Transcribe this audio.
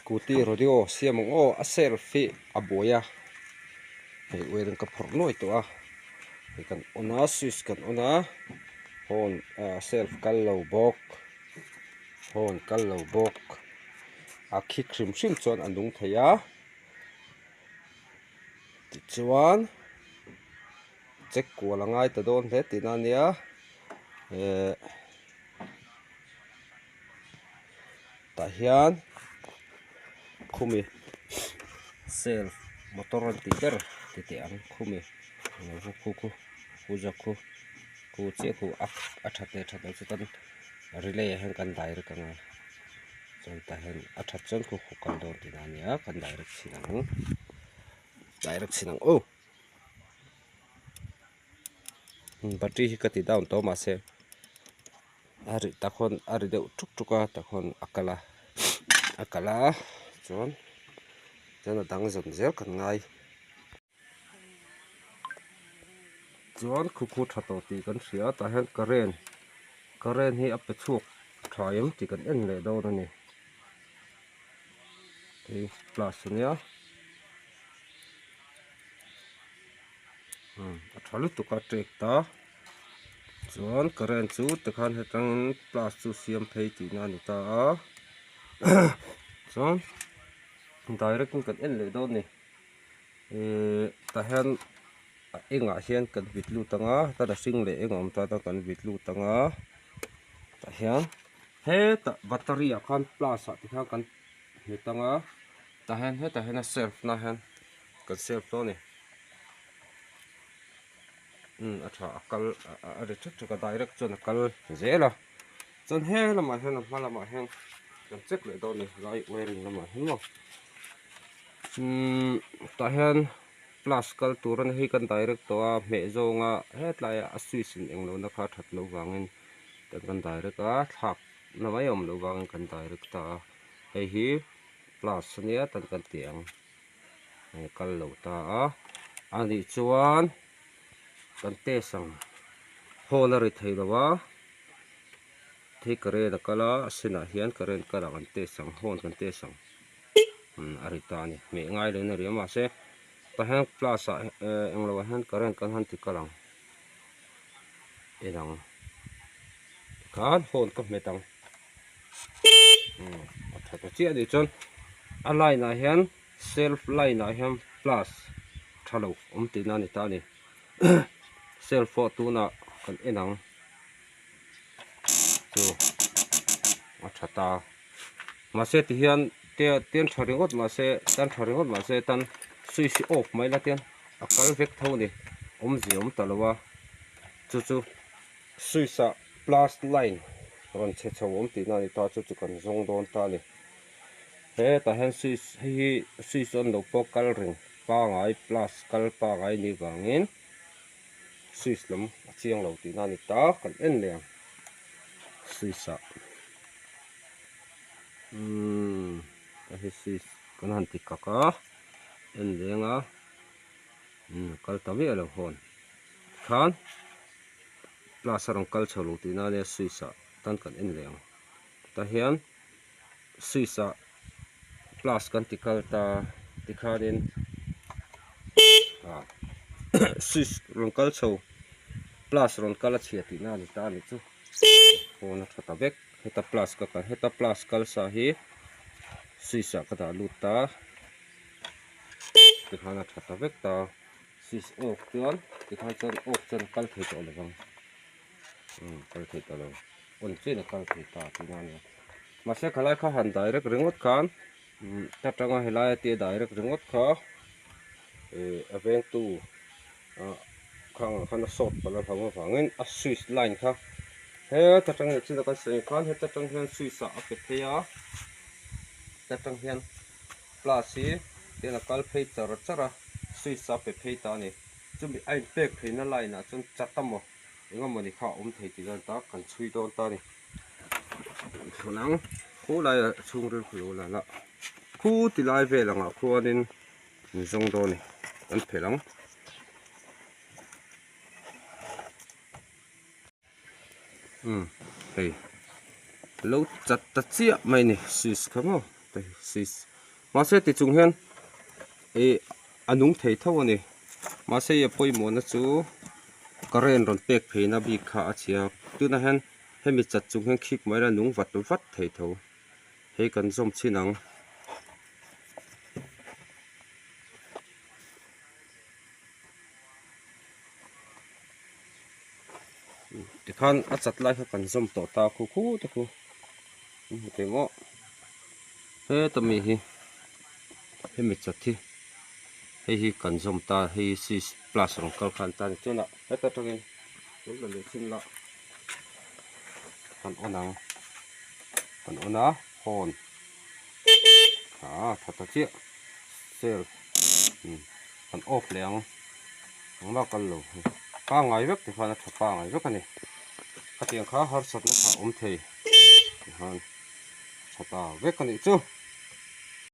scooty radio siamong o a selfie a boya hei werin ka phor noi to a hei kan ona switch kan ona hon self kal lo bok hon kal lo bok a khi khrim hrim chuan andung theia ti chuan check ko langai ta don hle tin ania ta hian khumi self motor ti der ti ang khumi khu jakhu khu che khu a thate chutan relay han kan direct anga chon ta hen a that chon khu kan don tin ania kan direct sinang o battery hi ka ti down to ma se ari takhon ari de tuk takhon akala chon chana dang zon zel kan ngai chuan khu thato ti kan hria ta hen current hi a pe chuk thaim ti kan en le do ni ei plus nia a thalu tu ka trek ta chuan current chu te khan hetang plus chu siam phei ti na ni ta chuan direct kan en le do ni ta hen enga hian kan vitlu tanga ta da sing le engom ta kan vitlu tanga ta hian he ta battery a khan plus a ti kha kan he tanga ta hen a self na hen kan self to ni a tha akal a re thuk ka direct chon akal zela chon he lama hen malama hen kan check le do ni right wearing lama hen lo ta hen plus kal turan hi kan direct to a me zonga hetlai a switch in englo na kha that lo wangin kan direct a thak na mai om lo wangin kan direct ta hei hi plus nia tan kan tiang kal lo ta a ani chuan kan te sang honari thei lawa thei kare da kala sina hian karen kala kan te sang hon kan te sang ari ta ni me ngai le na ri ma se ta hen plus a englo hen current kan han ti kalang enang kan hon ka metang thato chi ani chon a line a hian self line a hian plus thalo ti na ni ta ni self pho tu na kan enang chu a thata ma se ti hian ten tharingot ma se tan switch off mai la ten akal vek tho ni ziom talawa chu switch a plus line ron che chawom ti na ni ta chu kan zong don ta ni he ta hen switch on lo po kal ring pa ngai plus kal pa ngai ni wangin switch lam chiang lo ti na ni ta kan en le switch a hi switch kan han ti kaka en lenga kal ta ve lo hon khan plus rong kal chalo ti na le switch a tan kan en leng ta hian switch a plus kan ti kal ta ti khanin switch rong kal chho plus rong kal chhia ti na ni ta ni chu hon thata vek heta plus ka heta plus kal sa hi switch a ka da lut ta ti khana thata vek ta switch off chuan ti khan chon off chon kal thei to lawang kal thei to lo on chin kal thei ta ti na ni ma se khalai kha han direct ringot khan ta tanga helai ti direct ringot kha aveng tu khang short pala phang phangin a switch line kha he ta tang chi da ka se khan he ta tang hian switch a pe theya ta tang hian plus hi te na kal phei chara switch a pe phei ta ni chumi ai pek phei na line a chun chatamo engomani kha thei ti dan ta kan chui don ta ni thunang khu lai chung rir khu la la khu ti lai ve langa khuanin ni zong do ni kan phelang hei lo chat ta chia mai ni switch khamo switch mà sẽ thì chung hen e anung thei thâu này mà sẽ e poi mo na chu karen ron pek phe na bi kha achia tu na hen hemi chat chung hen khik mai ra nung vat thei tho he kan zom chinang ti khan a chat lai kha kan zom to ta khu khu te khu te ngo he to mi hi hemi chat thi he hi kan zom ta he si plus rong kal khan ta chu na he ta tongin chu la le chin la kan ona hon thật chi sel kan off leng ma kal lo ka ngai vek ti khana thapa ngai vek ani ka tiang kha har sat na kha om thei han thapa vek ani chu